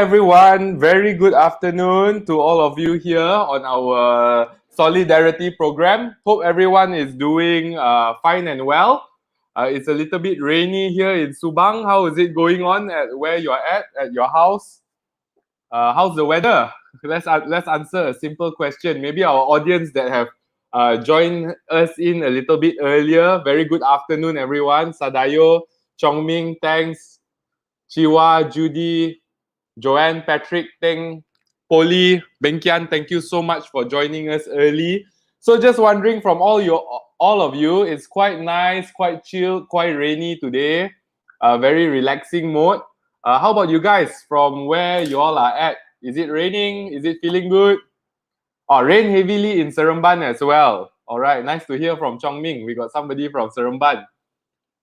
everyone, very good afternoon to all of you here on our Solidarity program. Hope everyone is doing fine and well. It's a little bit rainy here in Subang. How is it going on at where you're at your house? How's the weather? Let's answer a simple question. Maybe our audience that have joined us in a little bit earlier. Very good afternoon, everyone. Sadayo, Chongming, thanks. Chiwa, Judy, Joanne, Patrick, Teng, Polly, Benkian, thank you so much for joining us early. So just wondering from all of you, it's quite nice, quite chill, quite rainy today. Very relaxing mode. How about you guys from where you all are at? Is it raining? Is it feeling good? Oh, rain heavily in Seremban as well. All right, nice to hear from Chongming. We got somebody from Seremban.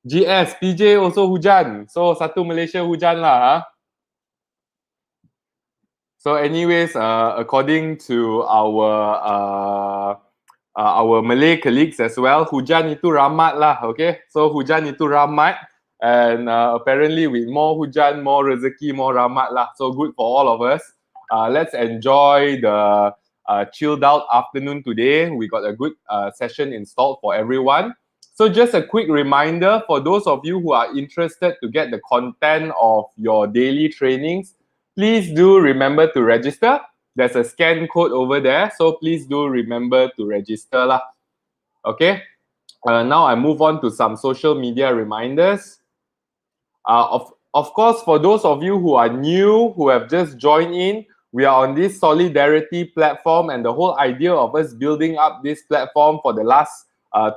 GS, PJ also hujan. So satu Malaysia hujan lah. Huh? So anyways, according to our Malay colleagues as well, hujan itu rahmat lah, okay? So hujan itu rahmat, and apparently with more hujan, more rezeki, more rahmat lah. So good for all of us. Let's enjoy the chilled out afternoon today. We got a good session installed for everyone. So just a quick reminder for those of you who are interested to get the content of your daily trainings, please do remember to register. There's a scan code over there, so please do remember to register lah. Okay. Now I move on to some social media reminders. Of course, for those of you who are new, who have just joined in, we are on this Solidarity platform, and the whole idea of us building up this platform for the last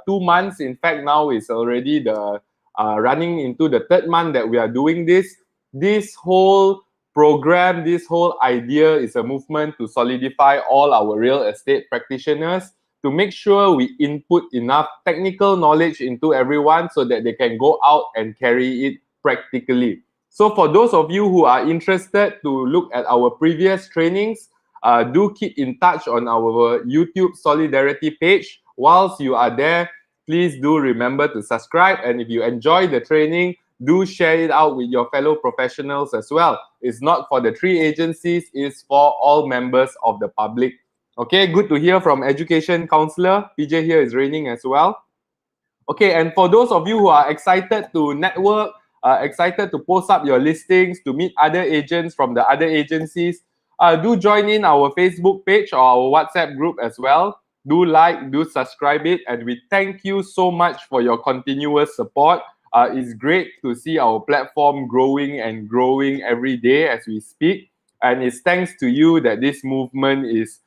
2 months, in fact, now is already the running into the 3rd month that we are doing this. This whole program, this whole idea is a movement to solidify all our real estate practitioners, to make sure we input enough technical knowledge into everyone so that they can go out and carry it practically. So for those of you who are interested to look at our previous trainings, do keep in touch on our YouTube Solidarity page. Whilst you are there, please do remember to subscribe, and if you enjoy the training, do share it out with your fellow professionals as well. It's not for the 3 agencies, it's for all members of the public. Okay, good to hear from Education Councillor. PJ here is raining as well. Okay, and for those of you who are excited to network, excited to post up your listings, to meet other agents from the other agencies, do join in our Facebook page or our WhatsApp group as well. Do like, do subscribe it, and we thank you so much for your continuous support. It's great to see our platform growing and growing every day as we speak. And it's thanks to you that this movement is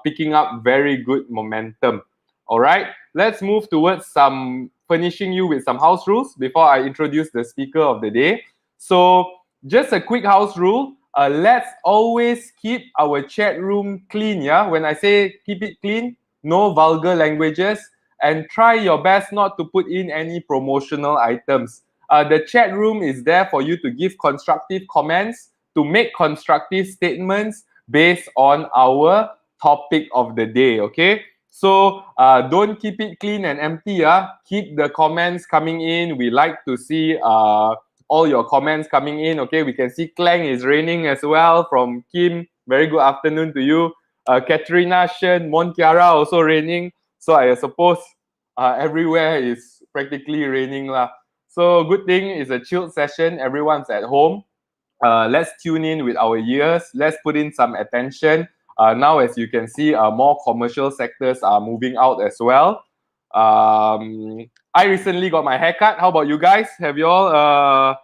picking up very good momentum. All right, let's move towards finishing you with some house rules before I introduce the speaker of the day. So just a quick house rule. Let's always keep our chat room clean. Yeah, when I say keep it clean, no vulgar languages. And try your best not to put in any promotional items. The chat room is there for you to give constructive comments, to make constructive statements based on our topic of the day, okay? So don't keep it clean and empty. Keep the comments coming in. We like to see all your comments coming in, okay? We can see Klang is raining as well from Kim. Very good afternoon to you. Katrina, Shen, Mon Kiara also raining. So I suppose everywhere is practically raining lah. So good thing is a chilled session. Everyone's at home. Let's tune in with our ears. Let's put in some attention. Now, as you can see, more commercial sectors are moving out as well. I recently got my haircut. How about you guys? Have you all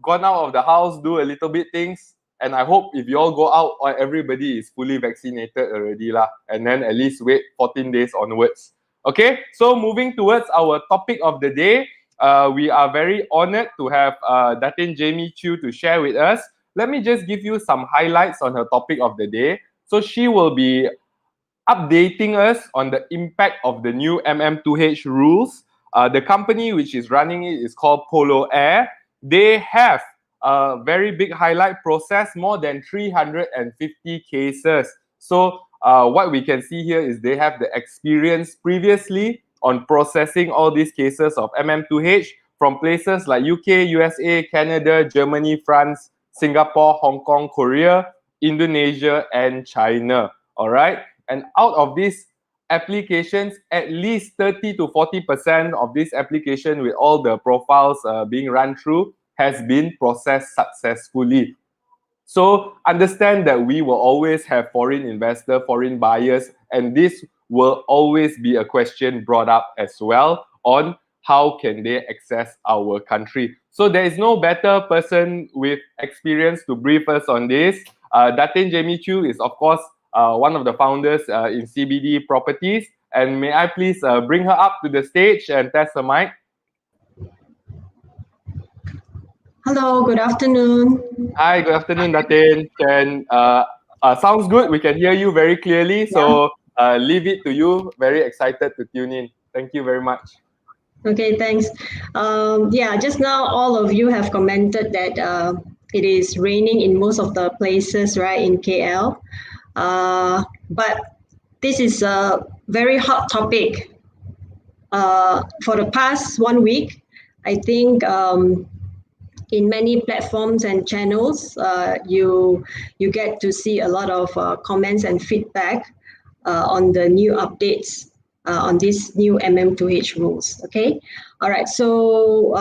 gone out of the house, do a little bit things? And I hope if you all go out, everybody is fully vaccinated already lah. And then at least wait 14 days onwards. Okay, so moving towards our topic of the day, we are very honored to have Datin Jamie Chew to share with us. Let me just give you some highlights on her topic of the day. So she will be updating us on the impact of the new MM2H rules. The company which is running it is called Polo Air. They have a very big highlight process, more than 350 cases. So what we can see here is they have the experience previously on processing all these cases of MM2H from places like UK, USA, Canada, Germany, France, Singapore, Hong Kong, Korea, Indonesia, and China. All right. And out of these applications, at least 30 to 40% of this application with all the profiles being run through has been processed successfully. So understand that we will always have foreign investor, foreign buyers, and this will always be a question brought up as well on how can they access our country. So there is no better person with experience to brief us on this. Datin Jamie Chu is of course one of the founders in CBD Properties. And may I please bring her up to the stage and test her mic? Hello, good afternoon. Hi, good afternoon, Datin. Sounds good. We can hear you very clearly. So leave it to you. Very excited to tune in. Thank you very much. Okay, thanks. Yeah, just now all of you have commented that it is raining in most of the places, right, in KL. But this is a very hot topic. For the past 1 week, I think in many platforms and channels, you get to see a lot of comments and feedback on the new updates on these new MM2H rules. Okay, all right. So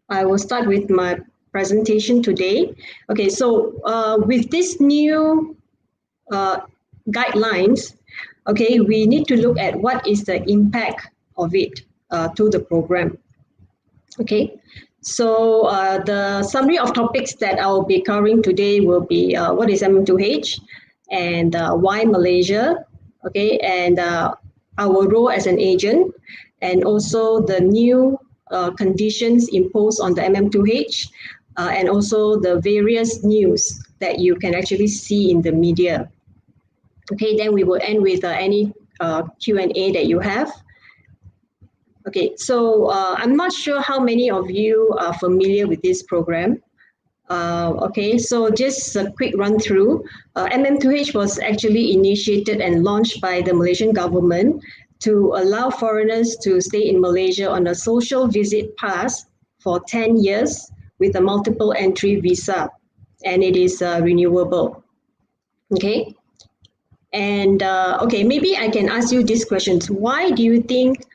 I will start with my presentation today. Okay, so with this new guidelines, okay, we need to look at what is the impact of it to the program. Okay, so the summary of topics that I'll be covering today will be what is MM2H and why Malaysia, okay, and our role as an agent, and also the new conditions imposed on the MM2H, and also the various news that you can actually see in the media. Okay, then we will end with any Q&A that you have. Okay, so I'm not sure how many of you are familiar with this program. Okay, so just a quick run through. MM2H was actually initiated and launched by the Malaysian government to allow foreigners to stay in Malaysia on a social visit pass for 10 years with a multiple entry visa, and it is renewable. Okay, and okay, maybe I can ask you these questions. Why do you think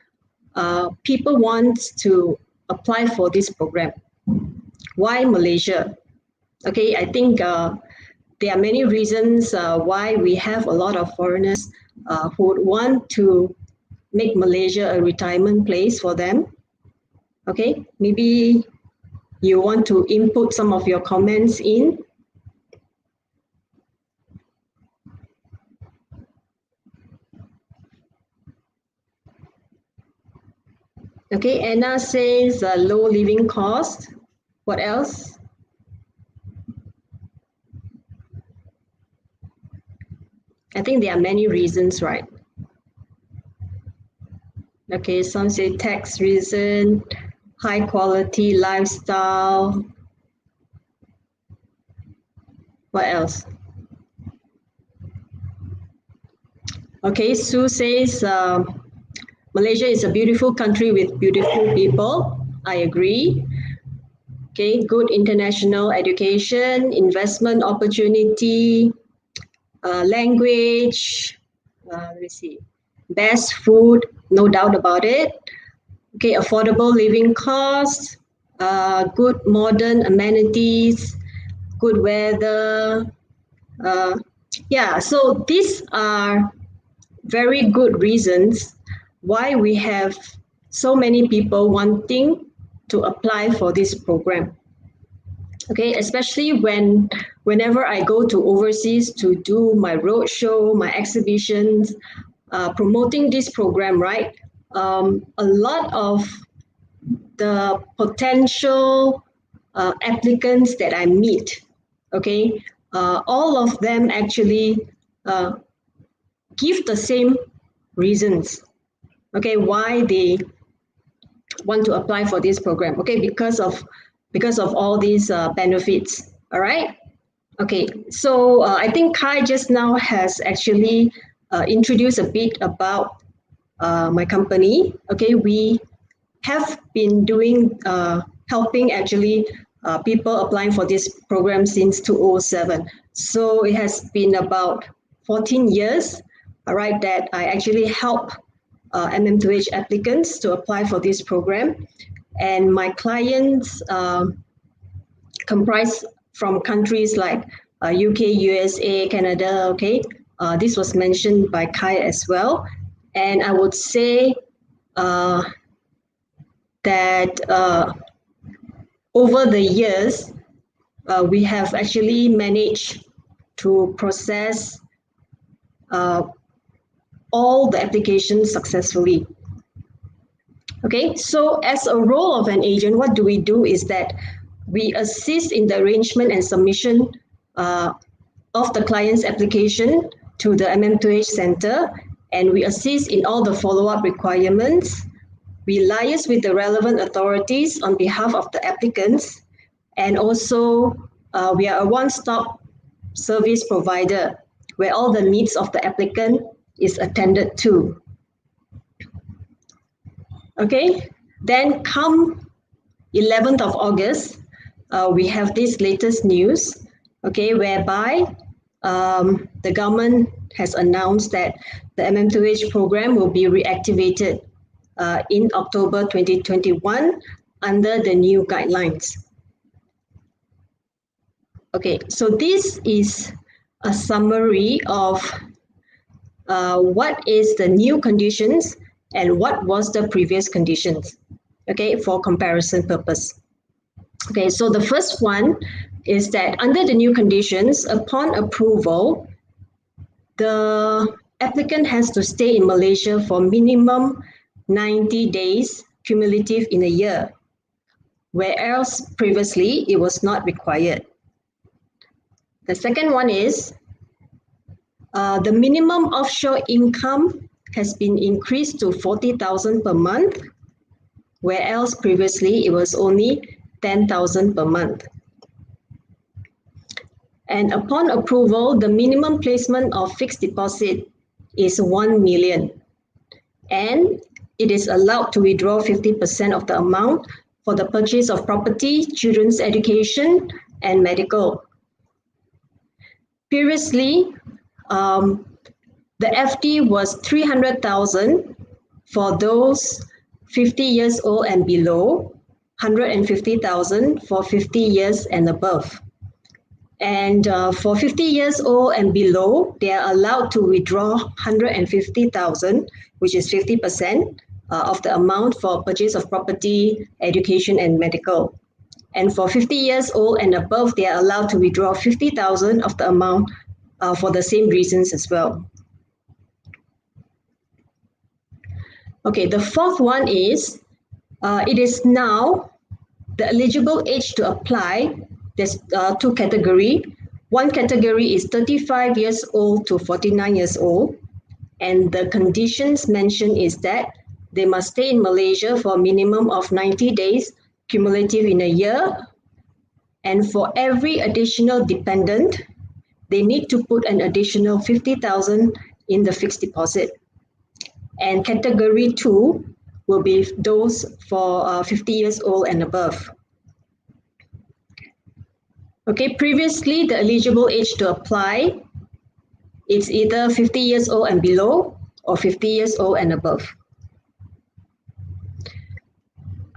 people want to apply for this program? Why Malaysia? Okay, I think there are many reasons why we have a lot of foreigners who would want to make Malaysia a retirement place for them. Okay, maybe you want to input some of your comments in. Okay, Anna says low living cost. What else? I think there are many reasons, right? Okay, some say tax reason, high quality lifestyle. What else? Okay, Sue says Malaysia is a beautiful country with beautiful people. I agree. Okay, good international education, investment opportunity, language, let me see, best food, no doubt about it. Okay, affordable living costs, good modern amenities, good weather. Yeah, so these are very good reasons why we have so many people wanting to apply for this program. Okay, especially whenever I go to overseas to do my roadshow, my exhibitions, promoting this program, right? A lot of the potential applicants that I meet, okay, all of them actually give the same reasons, okay, why they want to apply for this program. Okay, because of all these benefits. All right. Okay, so I think Kai just now has actually introduced a bit about my company. Okay, we have been doing helping actually people applying for this program since 2007. So it has been about 14 years, right, that I actually help MM2H applicants to apply for this program. And my clients comprise from countries like UK, USA, Canada, okay. This was mentioned by Kai as well. And I would say that over the years, we have actually managed to process all the applications successfully. Okay, so as a role of an agent, what do we do is that we assist in the arrangement and submission of the client's application to the MM2H Center, and we assist in all the follow-up requirements. We liaise with the relevant authorities on behalf of the applicants, and also we are a one-stop service provider where all the needs of the applicant is attended to. Okay, then come 11th of August, we have this latest news, okay, whereby the government has announced that the MM2H program will be reactivated in October 2021 under the new guidelines. Okay, so this is a summary of what is the new conditions and what was the previous conditions, okay, for comparison purpose. Okay, so the first one is that under the new conditions, upon approval, the applicant has to stay in Malaysia for minimum 90 days cumulative in a year, whereas previously it was not required. The second one is the minimum offshore income has been increased to 40,000 per month, whereas previously it was only 10,000 per month. And upon approval, the minimum placement of fixed deposit is 1 million. And it is allowed to withdraw 50% of the amount for the purchase of property, children's education, and medical. Previously, the FD was 300,000 for those 50 years old and below, 150,000 for 50 years and above. And for 50 years old and below, they are allowed to withdraw 150,000, which is 50% of the amount for purchase of property, education, and medical. And for 50 years old and above, they are allowed to withdraw 50,000 of the amount for the same reasons as well. Okay, the fourth one is, it is now the eligible age to apply. There's two categories. One category is 35 years old to 49 years old. And the conditions mentioned is that they must stay in Malaysia for a minimum of 90 days cumulative in a year. And for every additional dependent, they need to put an additional 50,000 in the fixed deposit. And category 2 will be those for 50 years old and above. Okay, previously the eligible age to apply, it's either 50 years old and below or 50 years old and above.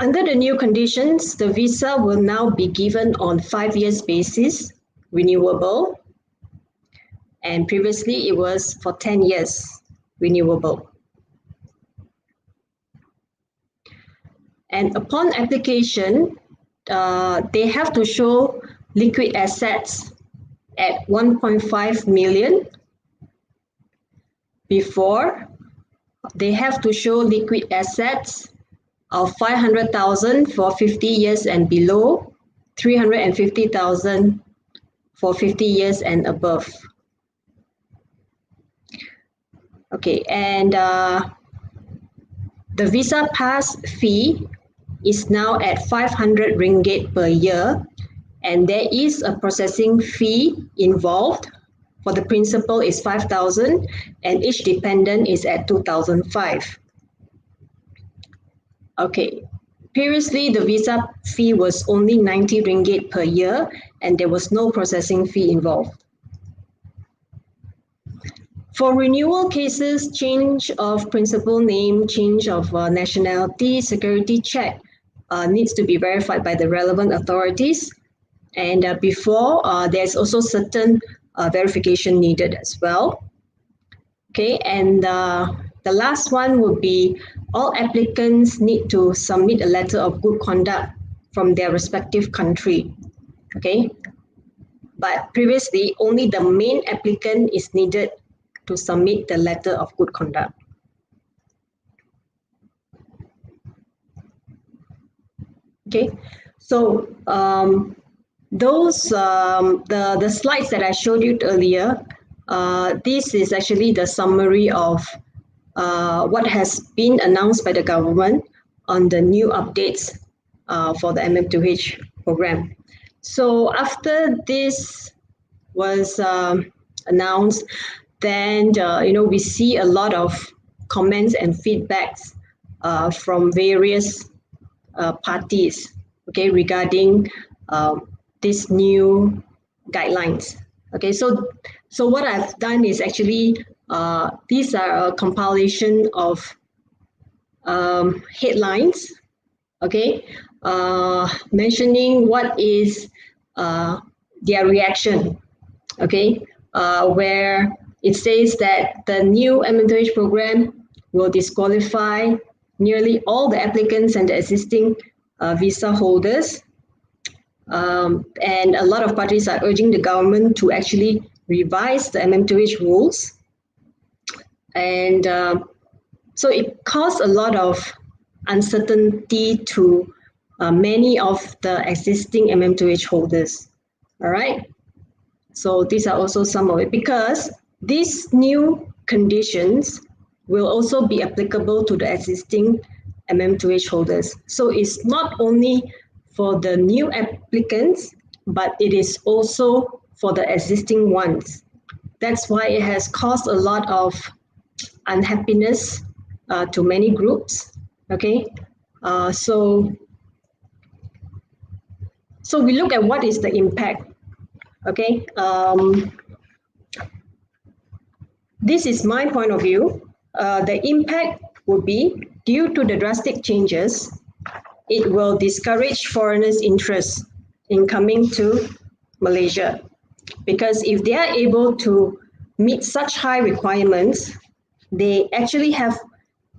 Under the new conditions, the visa will now be given on 5 years basis, renewable, and previously it was for 10 years, renewable. And upon application, they have to show liquid assets at 1.5 million. Before, they have to show liquid assets of 500,000 for 50 years and below, 350,000 for 50 years and above. Okay, and the visa pass fee is now at 500 ringgit per year, and there is a processing fee involved. For the principal is 5,000 and each dependent is at 2,005. Okay, Previously, the visa fee was only 90 ringgit per year, and there was no processing fee involved. For renewal cases, change of principal name, change of nationality, security check needs to be verified by the relevant authorities. And before, there's also certain verification needed as well. Okay, and the last one would be all applicants need to submit a letter of good conduct from their respective country. Okay, but previously only the main applicant is needed to submit the letter of good conduct. Okay, so the slides that I showed you earlier, this is actually the summary of what has been announced by the government on the new updates for the MM2H program. So after this was announced, then we see a lot of comments and feedbacks from various parties, okay, regarding these new guidelines. Okay, so what I've done is actually these are a compilation of headlines, okay, mentioning what is their reaction, okay, where it says that the new MM2H program will disqualify nearly all the applicants and the existing visa holders. And a lot of parties are urging the government to actually revise the MM2H rules. And so it caused a lot of uncertainty to many of the existing MM2H holders. All right. So these are also some of it, because these new conditions will also be applicable to the existing MM2H holders. So it's not only for the new applicants, but it is also for the existing ones. That's why it has caused a lot of unhappiness to many groups. Okay, so we look at what is the impact. Okay, this is my point of view. The impact would be, due to the drastic changes, it will discourage foreigners' interest in coming to Malaysia, because if they are able to meet such high requirements, they actually have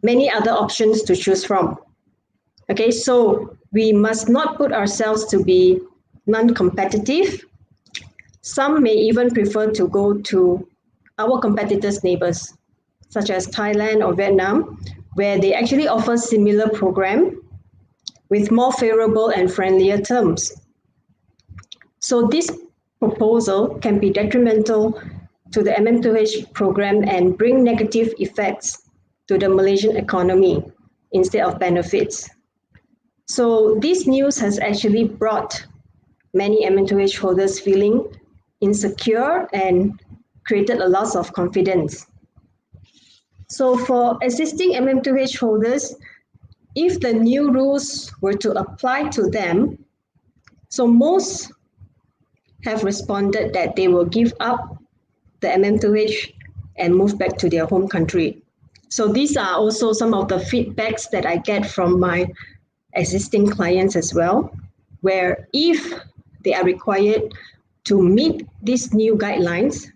many other options to choose from. Okay, so we must not put ourselves to be non-competitive. Some may even prefer to go to our competitors' neighbors, such as Thailand or Vietnam, where they actually offer similar program with more favorable and friendlier terms. So this proposal can be detrimental to the MM2H program and bring negative effects to the Malaysian economy instead of benefits. So this news has actually brought many MM2H holders feeling insecure and created a loss of confidence. So for existing MM2H holders, if the new rules were to apply to them, so most have responded that they will give up the MM2H and move back to their home country. So these are also some of the feedbacks that I get from my existing clients as well, where if they are required to meet these new guidelines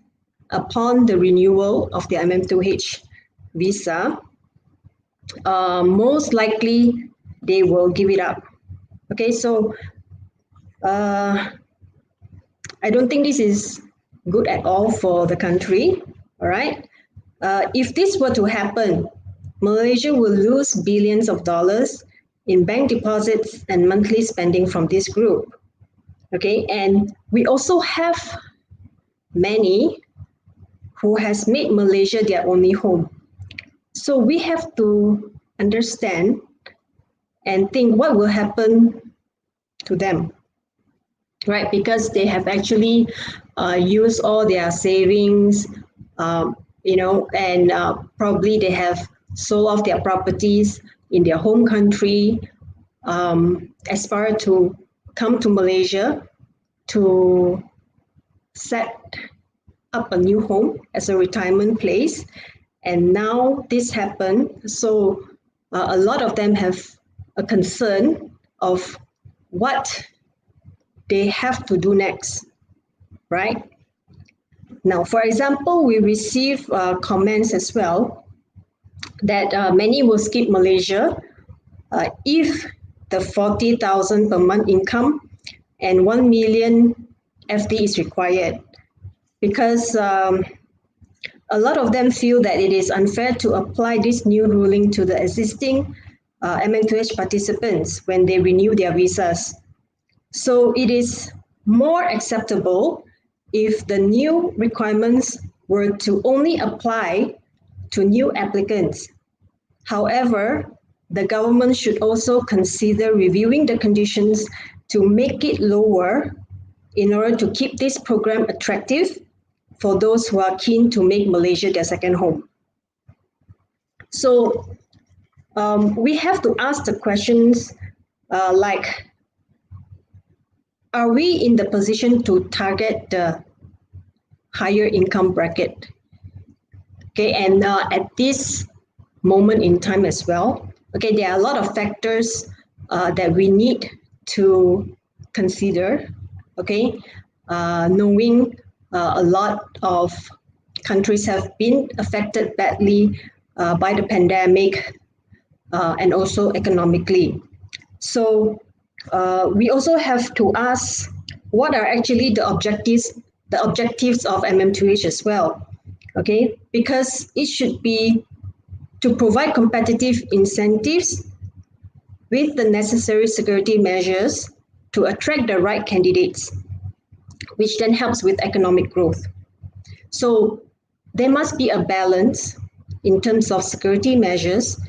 upon the renewal of their MM2H visa, most likely they will give it up. Okay, so I don't think this is good at all for the country. All right. If this were to happen, Malaysia will lose billions of dollars in bank deposits and monthly spending from this group. Okay, and we also have many who has made Malaysia their only home. So we have to understand and think what will happen to them, right? Because they have actually used all their savings, and probably they have sold off their properties in their home country, aspire to come to Malaysia to set up a new home as a retirement place. And now this happened, so a lot of them have a concern of what they have to do next, right? Now, for example, we receive comments as well that many will skip Malaysia if the 40,000 per month income and 1 million FD is required, because a lot of them feel that it is unfair to apply this new ruling to the existing MM2H participants when they renew their visas. So it is more acceptable if the new requirements were to only apply to new applicants. However, the government should also consider reviewing the conditions to make it lower in order to keep this program attractive for those who are keen to make Malaysia their second home. So we have to ask the questions like, are we in the position to target the higher income bracket? Okay, and at this moment in time as well, okay, there are a lot of factors that we need to consider, okay, knowing a lot of countries have been affected badly by the pandemic and also economically. So we also have to ask what are actually the objectives of MM2H as well, okay, because it should be to provide competitive incentives with the necessary security measures to attract the right candidates, which then helps with economic growth. So there must be a balance in terms of security measures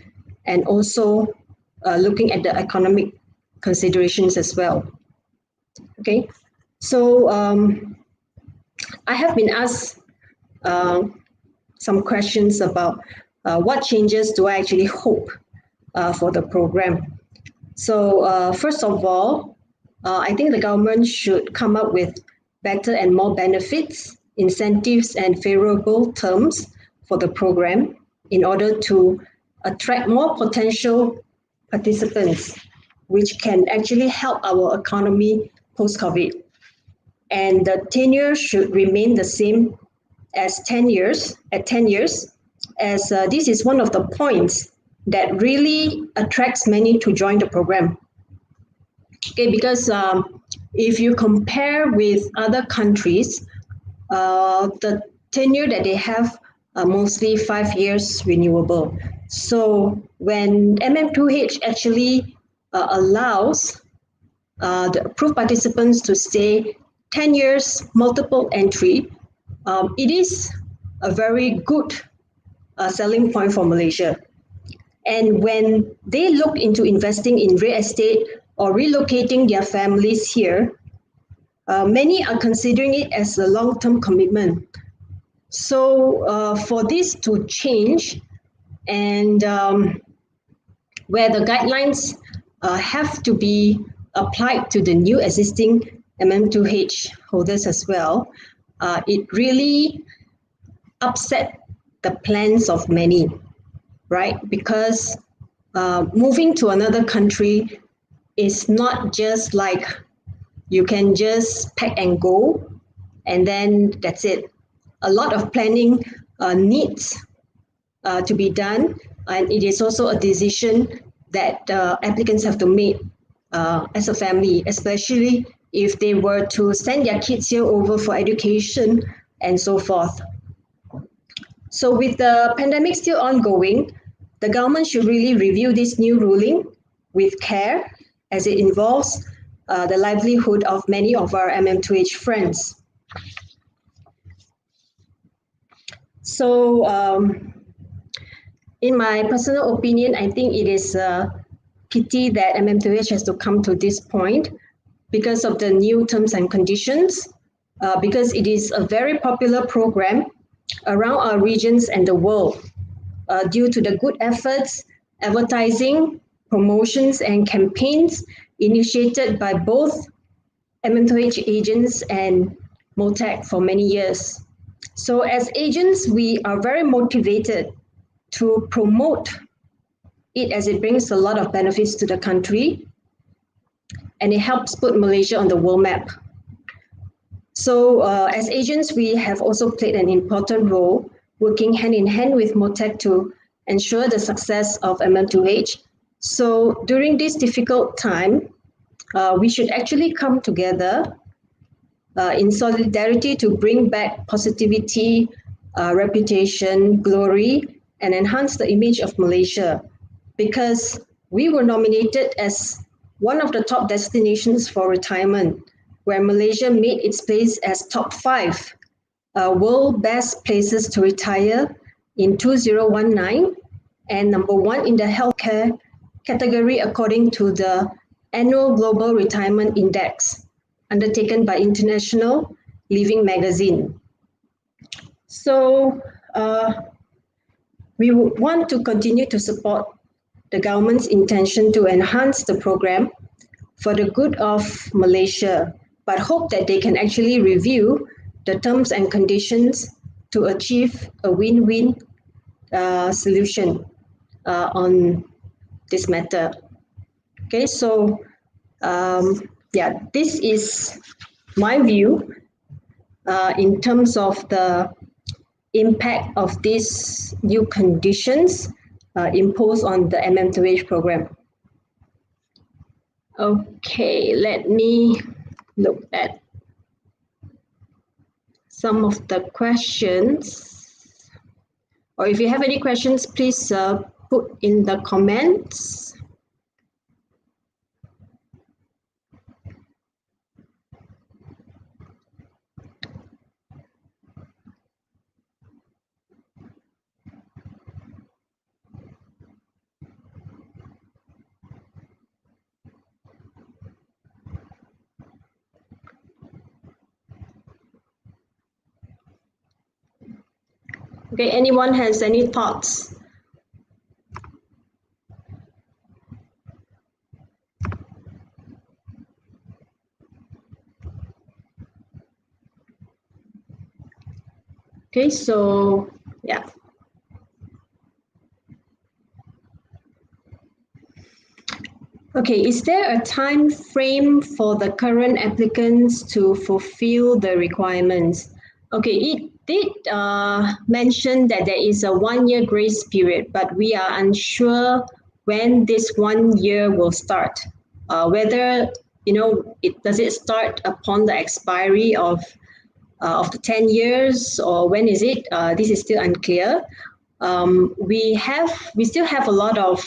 and also looking at the economic considerations as well. Okay, so I have been asked some questions about what changes do I actually hope for the program. So first of all, I think the government should come up with better and more benefits, incentives, and favorable terms for the program in order to attract more potential participants, which can actually help our economy post-COVID. And the tenure should remain the same as 10 years, as this is one of the points that really attracts many to join the program. Okay, because if you compare with other countries, the tenure that they have are mostly 5 years renewable. So when MM2H actually allows the approved participants to stay 10 years multiple entry, it is a very good selling point for Malaysia. And when they look into investing in real estate or relocating their families here, many are considering it as a long-term commitment. So for this to change, and where the guidelines have to be applied to the new existing MM2H holders as well, it really upset the plans of many, right? Because moving to another country is not just like you can just pack and go and then that's it. A lot of planning needs to be done, and it is also a decision that applicants have to make as a family, especially if they were to send their kids here over for education and so forth. So with the pandemic still ongoing, the government should really review this new ruling with care as it involves the livelihood of many of our MM2H friends. So in my personal opinion, I think it is a pity that MM2H has to come to this point because of the new terms and conditions, because it is a very popular program around our regions and the world due to the good efforts, advertising, promotions and campaigns initiated by both MM2H agents and MOTAC for many years. So as agents, we are very motivated to promote it as it brings a lot of benefits to the country and it helps put Malaysia on the world map. So as agents, we have also played an important role working hand in hand with MOTAC to ensure the success of MM2H. So during this difficult time, we should actually come together in solidarity to bring back positivity, reputation, glory, and enhance the image of Malaysia. Because we were nominated as one of the top destinations for retirement, where Malaysia made its place as top 5 world best places to retire in 2019 and number 1 in the healthcare category according to the annual Global Retirement Index undertaken by International Living Magazine. So we would want to continue to support the government's intention to enhance the program for the good of Malaysia, but hope that they can actually review the terms and conditions to achieve a win-win solution on this matter. Okay, so yeah, this is my view in terms of the impact of these new conditions imposed on the MM2H program. Okay, let me look at some of the questions. Or if you have any questions, please put in the comments. Okay, anyone has any thoughts? Okay, so yeah. Okay, is there a time frame for the current applicants to fulfill the requirements? Okay, it did mention that there is a 1-year grace period, but we are unsure when this 1 year will start. Whether, does it start upon the expiry of the 10 years or when is it? This is still unclear. We still have a lot of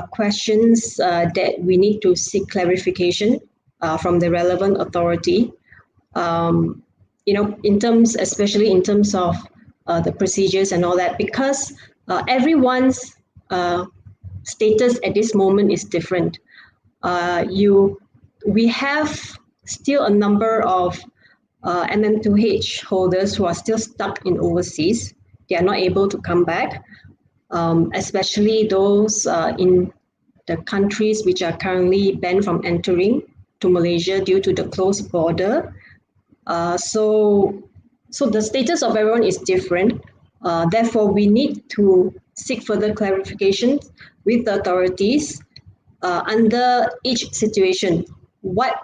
questions that we need to seek clarification from the relevant authority. Especially in terms of the procedures and all that, because everyone's status at this moment is different. We have still a number of MM2H holders who are still stuck in overseas. They are not able to come back, especially those in the countries which are currently banned from entering to Malaysia due to the closed border. So the status of everyone is different. Therefore, we need to seek further clarification with the authorities under each situation. What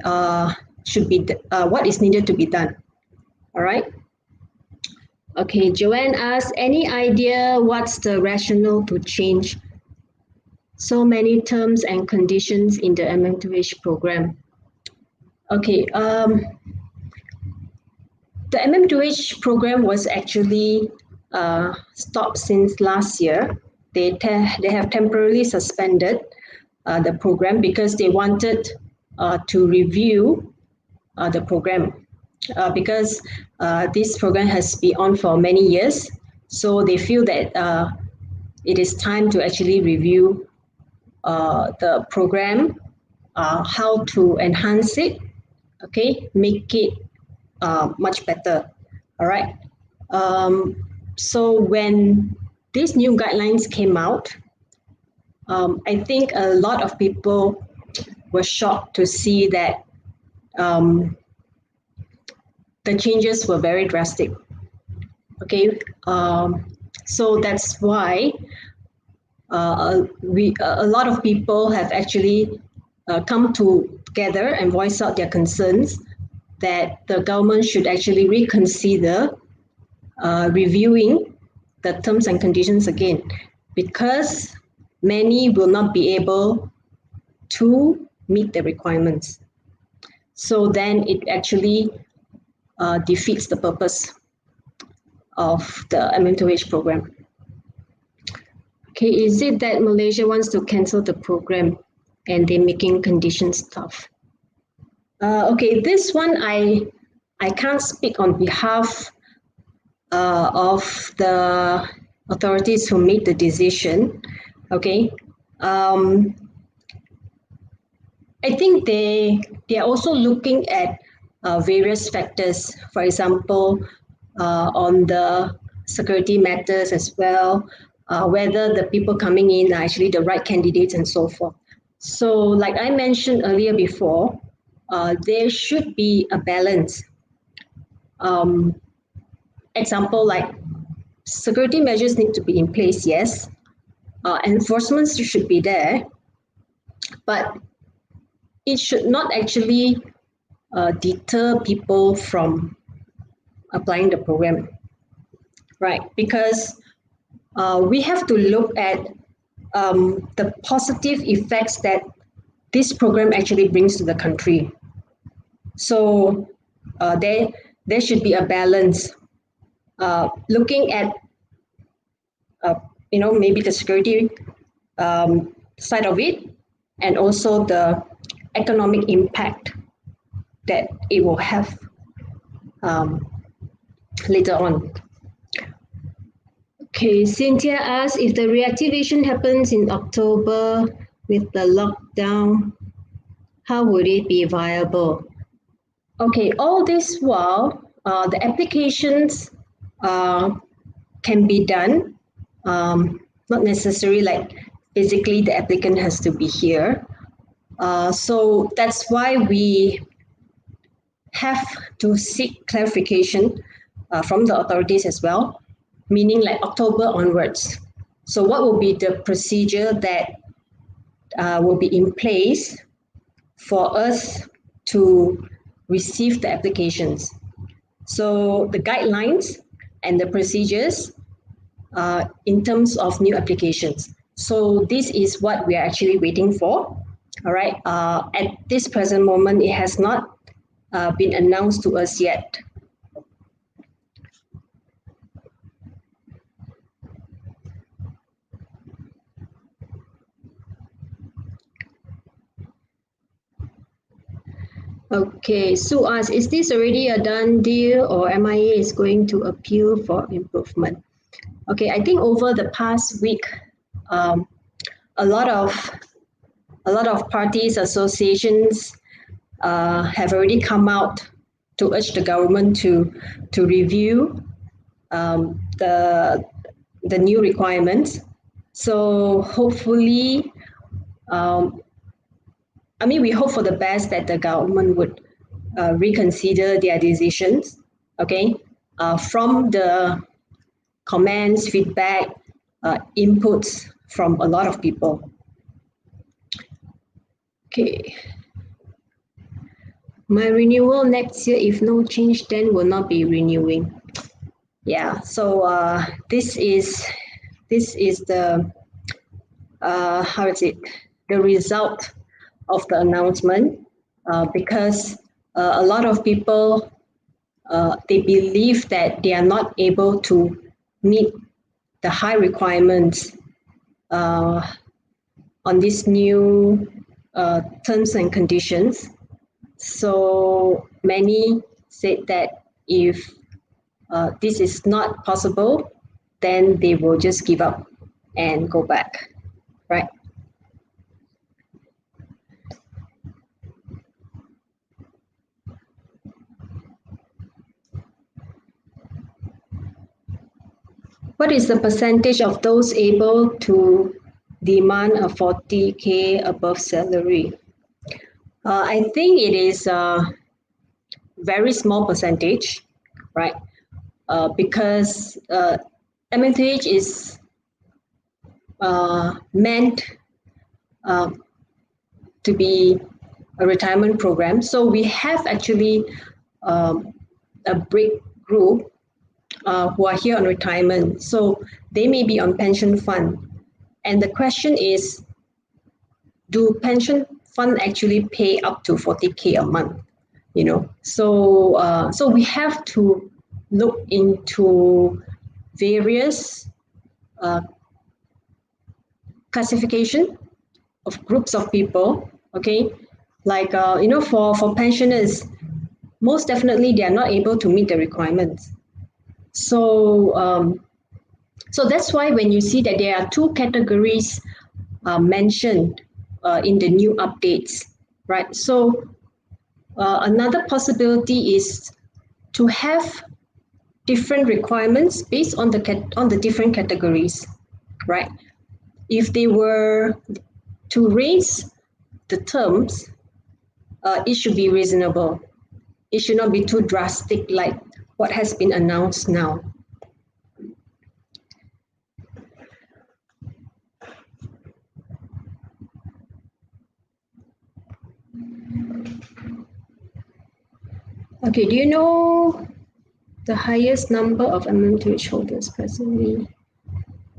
what is needed to be done? All right. Okay, Joanne asks, any idea what's the rationale to change so many terms and conditions in the MM2H program? Okay, the MM2H program was actually stopped since last year. They have temporarily suspended the program because they wanted to review the program because this program has been on for many years. So they feel that it is time to actually review the program, how to enhance it, okay, make it much better. All right. So when these new guidelines came out, I think a lot of people were shocked to see that um, the changes were very drastic. Okay, so that's why a lot of people have actually come together and voice out their concerns that the government should actually reconsider reviewing the terms and conditions again, because many will not be able to meet the requirements. So then it actually defeats the purpose of the MM2H program. Okay, is it that Malaysia wants to cancel the program and they're making conditions tough? Okay, this one I can't speak on behalf of the authorities who made the decision. Okay, I think they are also looking at various factors. For example, on the security matters as well, whether the people coming in are actually the right candidates and so forth. So, like I mentioned earlier before, there should be a balance. Example, like security measures need to be in place, yes. Enforcement should be there, but it should not actually deter people from applying the program, right? Because we have to look at the positive effects that this program actually brings to the country. So there should be a balance. Looking at maybe the security side of it, and also the economic impact that it will have later on. Okay, Cynthia asks if the reactivation happens in October with the lockdown, how would it be viable? Okay, all this while, the applications can be done, not necessarily like physically the applicant has to be here. So that's why we have to seek clarification from the authorities as well, meaning like October onwards. So what will be the procedure that will be in place for us to receive the applications? So the guidelines and the procedures in terms of new applications. So this is what we are actually waiting for. All right. At this present moment, it has not been announced to us yet. Okay, Sue asks, is this already a done deal or MIA is going to appeal for improvement? Okay, I think over the past week, a lot of parties, associations have already come out to urge the government to review the new requirements. So hopefully, we hope for the best that the government would reconsider their decisions. Okay, from the comments, feedback, inputs from a lot of people. Okay. My renewal next year, if no change, then will not be renewing. Yeah. So this is the how is it, the result of the announcement, because a lot of people they believe that they are not able to meet the high requirements on these new terms and conditions. So many said that if this is not possible, then they will just give up and go back, right? What is the percentage of those able to demand a 40K above salary? I think it is a very small percentage, right? Because MM2H is meant to be a retirement program. So we have actually a break group who are here on retirement. So they may be on pension fund. And the question is, do pension fund actually pay up to 40K a month? So we have to look into various classification of groups of people. Okay, like for pensioners, most definitely they are not able to meet the requirements. So that's why when you see that there are two categories mentioned in the new updates, right? So another possibility is to have different requirements based on the different categories, right? If they were to raise the terms, it should be reasonable. It should not be too drastic like what has been announced now. Okay, do you know the highest number of MM2H holders presently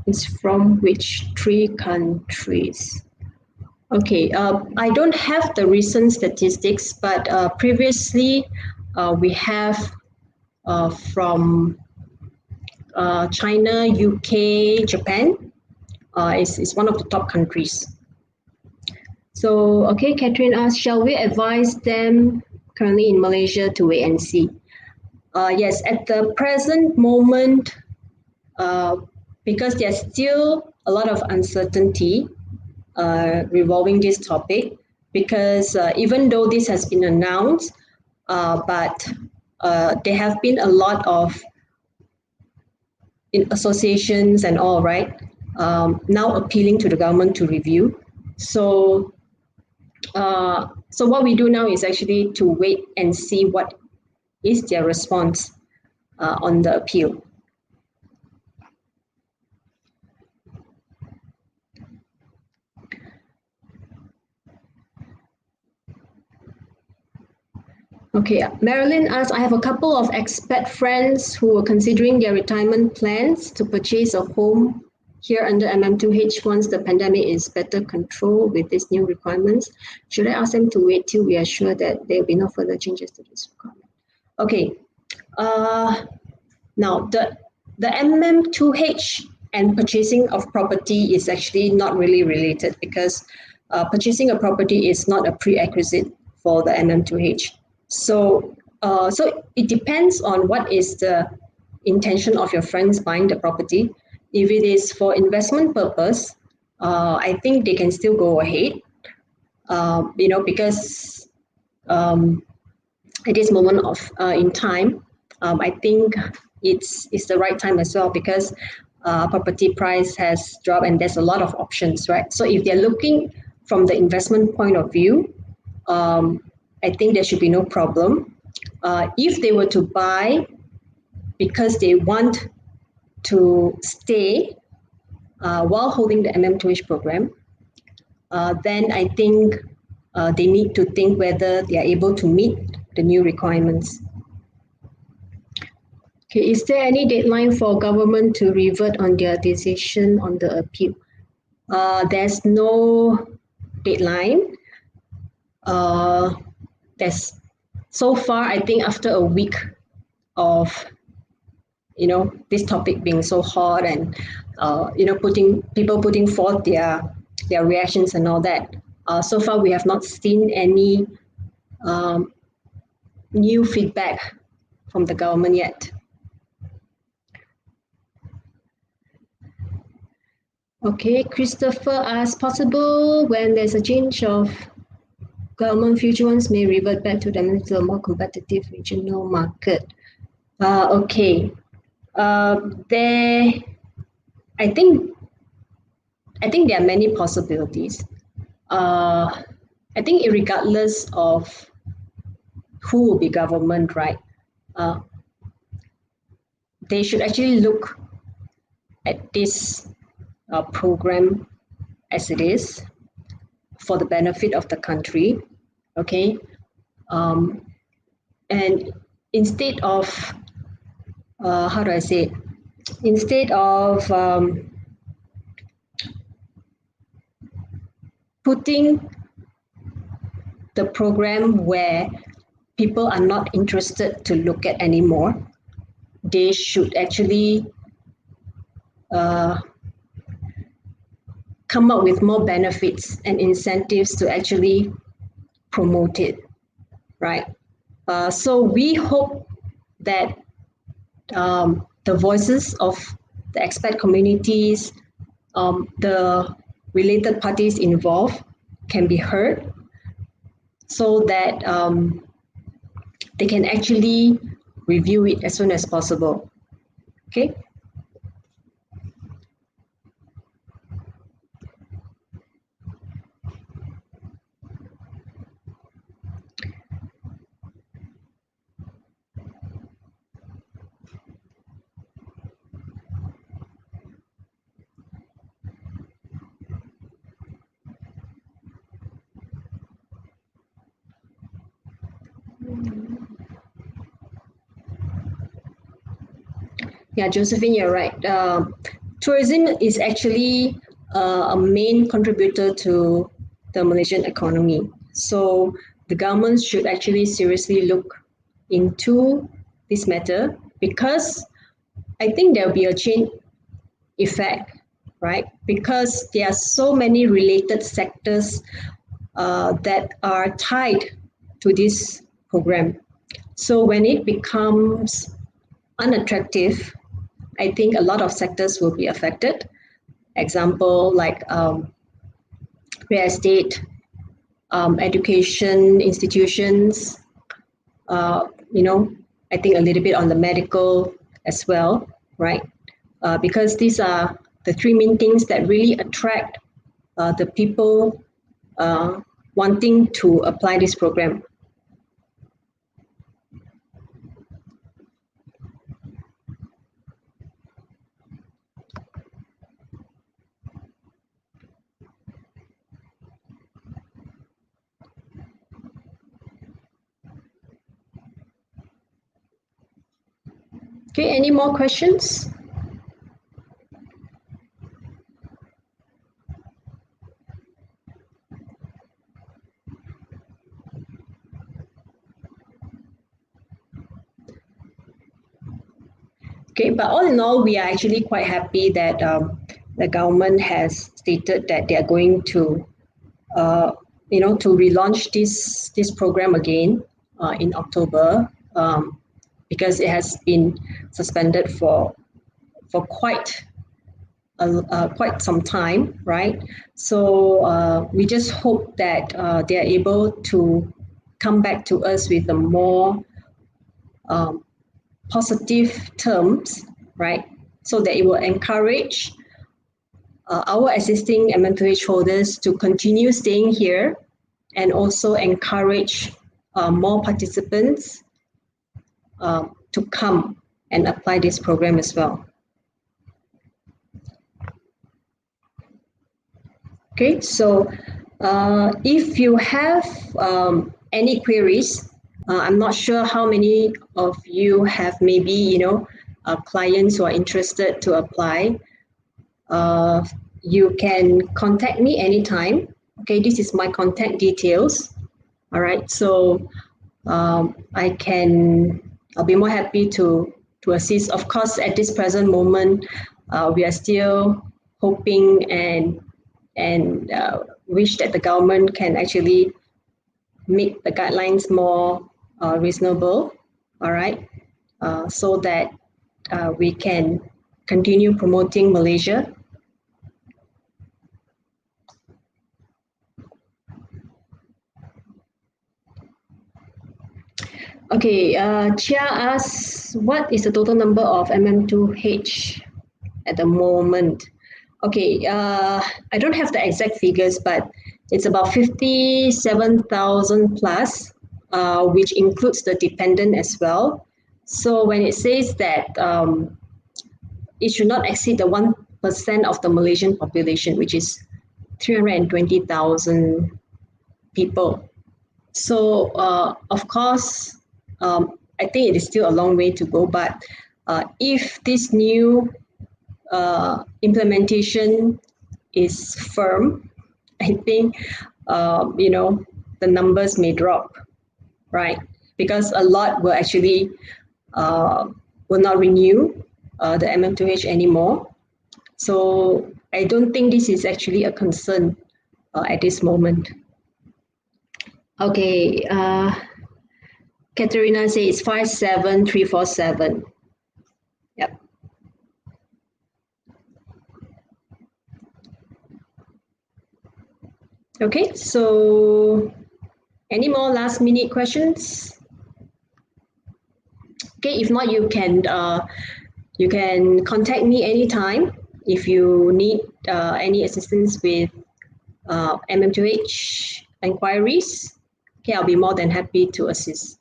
is from which 3 countries? Okay, I don't have the recent statistics, but previously we have from China, UK, Japan is one of the top countries. So, okay, Catherine asked, shall we advise them currently in Malaysia to wait and see? Yes, at the present moment, because there's still a lot of uncertainty revolving this topic, because even though this has been announced, but there have been a lot of associations and all, right, now appealing to the government to review. So what we do now is actually to wait and see what is their response on the appeal. Okay, Marilyn asks, I have a couple of expat friends who are considering their retirement plans to purchase a home here under MM2H once the pandemic is better controlled with these new requirements. Should I ask them to wait till we are sure that there will be no further changes to this requirement? Okay, now the MM2H and purchasing of property is actually not really related, because purchasing a property is not a prerequisite for the MM2H. So it depends on what is the intention of your friends buying the property. If it is for investment purpose, I think they can still go ahead, because at this moment of in time, I think it's the right time as well, because property price has dropped and there's a lot of options, right? So if they're looking from the investment point of view, I think there should be no problem. If they were to buy because they want to stay while holding the MM2H program, then I think they need to think whether they are able to meet the new requirements. Okay, is there any deadline for government to revert on their decision on the appeal? There's no deadline. There's so far, I think after a week of this topic being so hot and putting forth their reactions and all that, so far we have not seen any new feedback from the government yet. Okay, Christopher asked, possible when there's a change of government, future ones may revert back to the more competitive regional market. Okay, I think I think there are many possibilities. I think irregardless of who will be government, right? They should actually look at this program as it is for the benefit of the country, okay? And instead of, how do I say it? Instead of putting the program where people are not interested to look at anymore, they should actually come up with more benefits and incentives to actually promote it, right? So we hope that the voices of the expat communities, the related parties involved can be heard so that they can actually review it as soon as possible. Okay. Yeah, Josephine, you're right. Tourism is actually a main contributor to the Malaysian economy. So the government should actually seriously look into this matter because I think there'll be a chain effect, right? Because there are so many related sectors that are tied to this program. So when it becomes unattractive, I think a lot of sectors will be affected. Example like real estate, education institutions, I think a little bit on the medical as well, right? Because these are the three main things that really attract the people wanting to apply this program. Okay, any more questions? Okay, but all in all, we are actually quite happy that the government has stated that they are going to, to relaunch this program again in October, because it has been suspended for quite quite some time, right? So we just hope that they are able to come back to us with a more positive terms, right? So that it will encourage our existing MM2H holders to continue staying here and also encourage more participants to come and apply this program as well. Okay, so if you have any queries, I'm not sure how many of you have maybe, clients who are interested to apply. You can contact me anytime. Okay, this is my contact details. All right, so I'll be more happy to assist. Of course, at this present moment, we are still hoping and wish that the government can actually make the guidelines more reasonable, all right, so that we can continue promoting Malaysia. Okay, Chia asks, what is the total number of MM2H at the moment? Okay, I don't have the exact figures, but it's about 57,000 plus, which includes the dependent as well. So when it says that it should not exceed the 1% of the Malaysian population, which is 320,000 people. So, of course, I think it is still a long way to go, but if this new implementation is firm, I think, the numbers may drop, right? Because a lot will actually uh, will not renew the MM2H anymore. So I don't think this is actually a concern at this moment. Okay, Katerina says it's 57347. Yep. Okay, so any more last minute questions? Okay, if not, you can contact me anytime if you need any assistance with MM2H inquiries. Okay, I'll be more than happy to assist.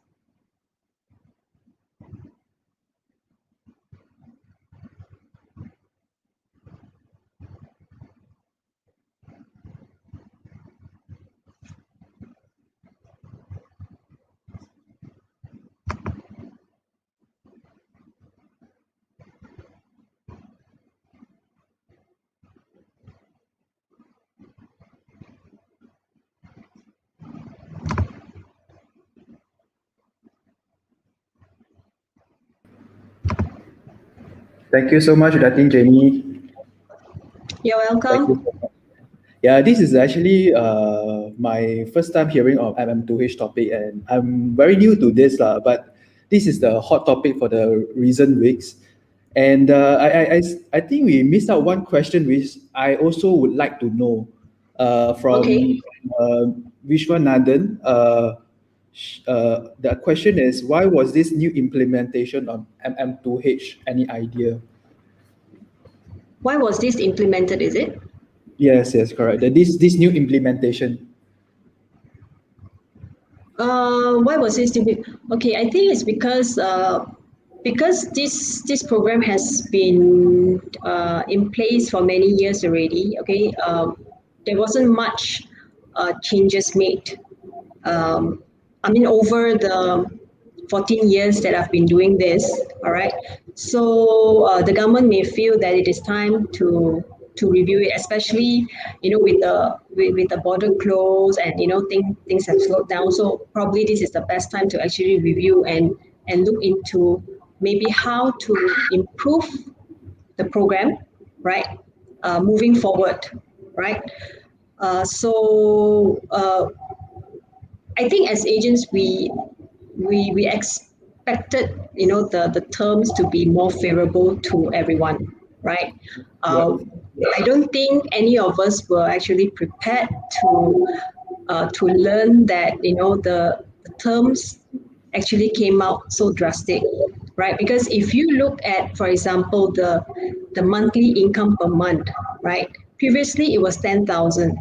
Thank you so much, Datin Jenny. You're Thank you welcome. so much. Yeah, this is actually my first time hearing of MM2H topic, and I'm very new to this, but this is the hot topic for the recent weeks. And I think we missed out one question which I also would like to know Okay. from Vishwanathan. The question is, why was this new implementation on MM2H? Any idea? Why was this implemented, is it? Yes, correct. This new implementation. Why was this okay? I think it's because this program has been in place for many years already. Okay, there wasn't much changes made. Um, I mean, over the 14 years that I've been doing this, all right. So the government may feel that it is time to review it, especially with the border closed and things have slowed down. So probably this is the best time to actually review and look into maybe how to improve the program, right? Moving forward, right? So I think as agents, we expected the terms to be more favorable to everyone, right? Yeah. I don't think any of us were actually prepared to learn that the terms actually came out so drastic, right? Because if you look at, for example, the monthly income per month, right? Previously it was 10,000,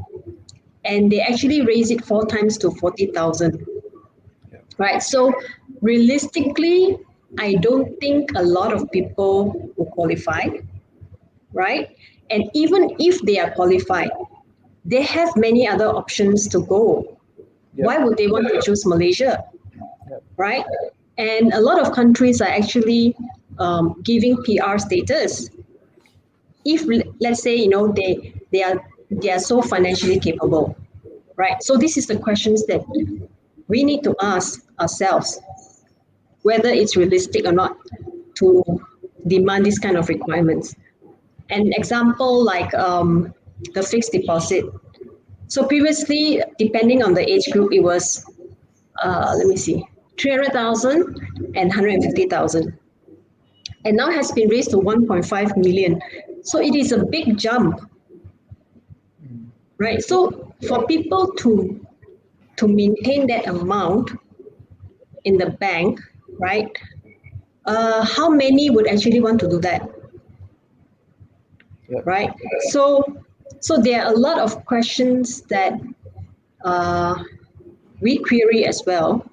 and they actually raised it 4 times to 40,000, right? So realistically, I don't think a lot of people will qualify, right? And even if they are qualified, they have many other options to go. Yeah. Why would they want to choose Malaysia, Yeah. right? And a lot of countries are actually giving PR status. If let's say they are so financially capable, right? So this is the questions that we need to ask ourselves, whether it's realistic or not to demand this kind of requirements. An example like the fixed deposit. So previously, depending on the age group, it was, let me see, 300,000 and 150,000. And now has been raised to 1.5 million. So it is a big jump, right? So for people to maintain that amount in the bank, right? How many would actually want to do that? right? So there are a lot of questions that we query as well,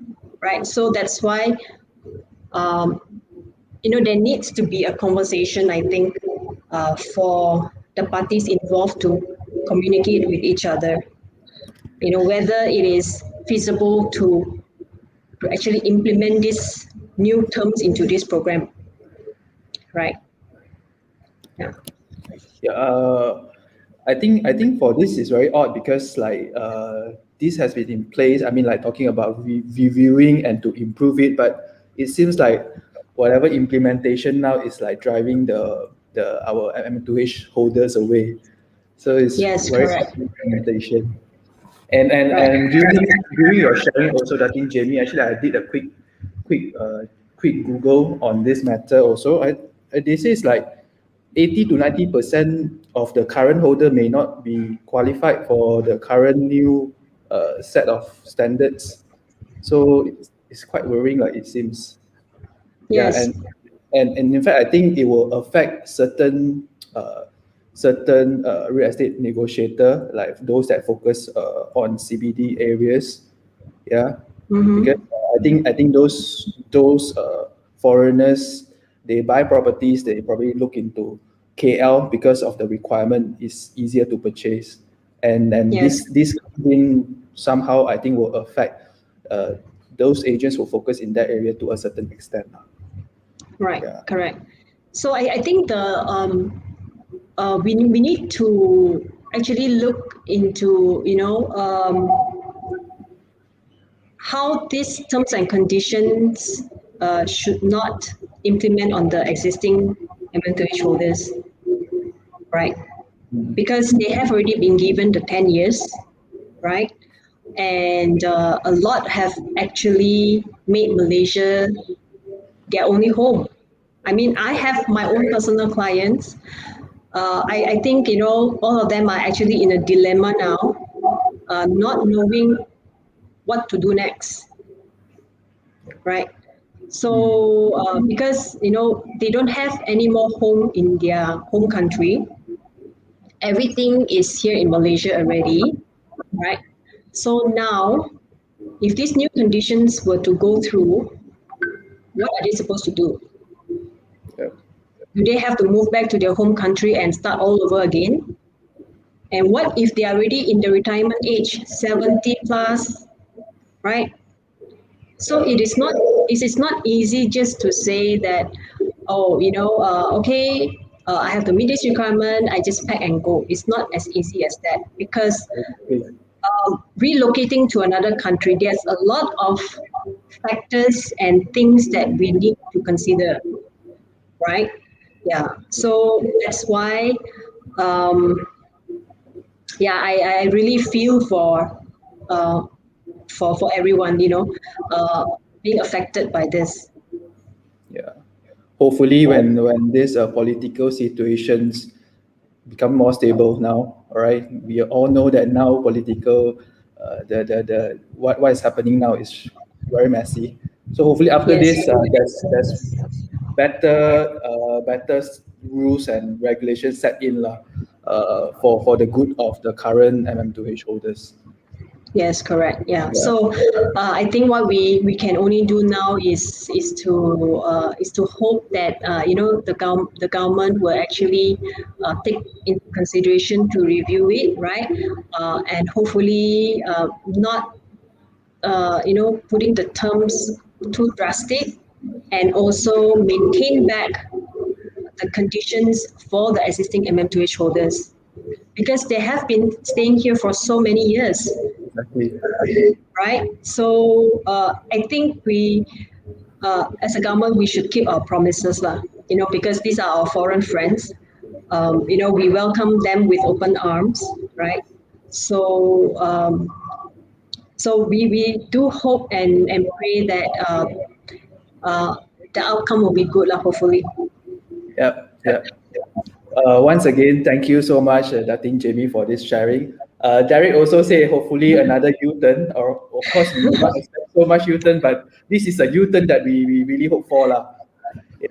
right? So that's why there needs to be a conversation, I think, for the parties involved to communicate with each other. Whether it is feasible to actually implement these new terms into this program, right? Yeah. Yeah, I think for this is very odd because this has been in place. I mean, like talking about reviewing and to improve it, but it seems like whatever implementation now is like driving the our MM2H holders away. So it's Yes, very odd correct. implementation. And Right. during your sharing also, I think Jamie, actually I did a quick quick Google on this matter also. They say it's like 80 to 90% of the current holder may not be qualified for the current new set of standards. So it's quite worrying, like it seems. Yeah, Yes. and in fact, I think it will affect certain real estate negotiator, like those that focus on CBD areas. Yeah, because Mm-hmm. I think those foreigners, they buy properties, they probably look into KL because of the requirement is easier to purchase, and Yes. this in somehow I think will affect uh, those agents who focus in that area to a certain extent. Right. Yeah. Correct. So I think we need to actually look into how these terms and conditions should not implement on the existing MM2H holders, right? Because they have already been given the 10 years, right? And a lot have actually made Malaysia their only home. I mean, I have my own personal clients. I think, all of them are actually in a dilemma now, not knowing what to do next, right? So, because, they don't have any more home in their home country, everything is here in Malaysia already, right? So now, if these new conditions were to go through, what are they supposed to do? Yeah. Do they have to move back to their home country and start all over again? And what if they are already in the retirement age, 70 plus, right? So it is not easy just to say that, oh, okay, I have to meet this requirement, I just pack and go. It's not as easy as that because Okay. relocating to another country, there's a lot of factors and things that we need to consider, right? Yeah. So that's why, um, yeah, I really feel uh, for everyone, being affected by this. Yeah. Hopefully, when these political situations become more stable now, all right, we all know that now political, the what is happening now is very messy. So hopefully after Yes. this, there's better rules and regulations set in lah, for the good of the current MM2H holders. Yes, correct. Yeah. Yeah. So I think what we can only do now is to hope that the government will actually take into consideration to review it, right? And hopefully not putting the terms too drastic, and also maintain back the conditions for the existing MM2H holders because they have been staying here for so many years, Exactly. right? So I think as a government, we should keep our promises, lah. Because these are our foreign friends. We welcome them with open arms, right? So we do hope and pray that the outcome will be good, lah. Hopefully. Yep. Yep. Once again, thank you so much, Datin Jamie, for this sharing. Derek also said hopefully another U-turn, or of course we will not expect so much U-turn, but this is a U-turn that we really hope for lah.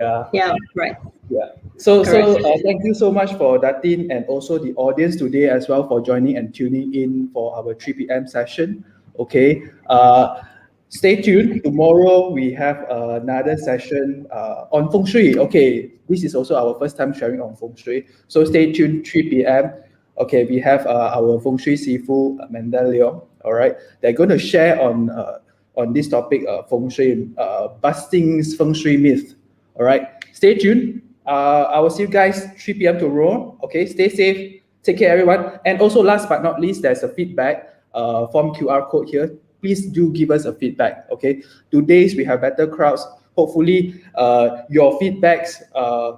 Yeah, Yeah. Right. yeah. So Correct. thank you so much for Datin and also the audience today as well for joining and tuning in for our 3 p.m. session. Okay. Stay tuned. Tomorrow we have another session on Feng Shui. Okay. This is also our first time sharing on Feng Shui. So stay tuned 3 p.m. Okay. We have our Feng Shui Sifu, Amanda Leong. All right. They're going to share on this topic, Feng Shui, busting Feng Shui myth. All right. Stay tuned. I will see you guys 3 p.m. tomorrow. Okay, stay safe. Take care, everyone. And also, last but not least, there's a feedback form QR code here. Please do give us a feedback. Okay, today's we have better crowds. Hopefully, your feedbacks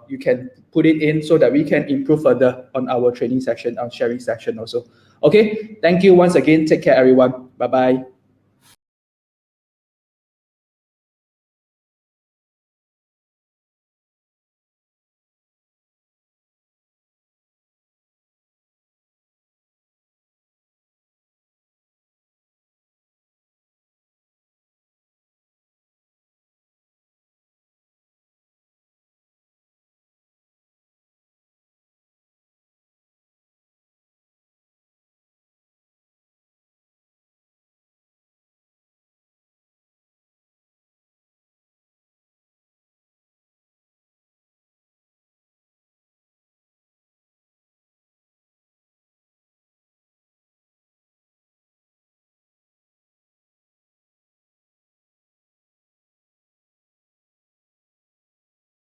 you can put it in so that we can improve further on our training session, on sharing session also. Okay, thank you once again. Take care, everyone. Bye bye.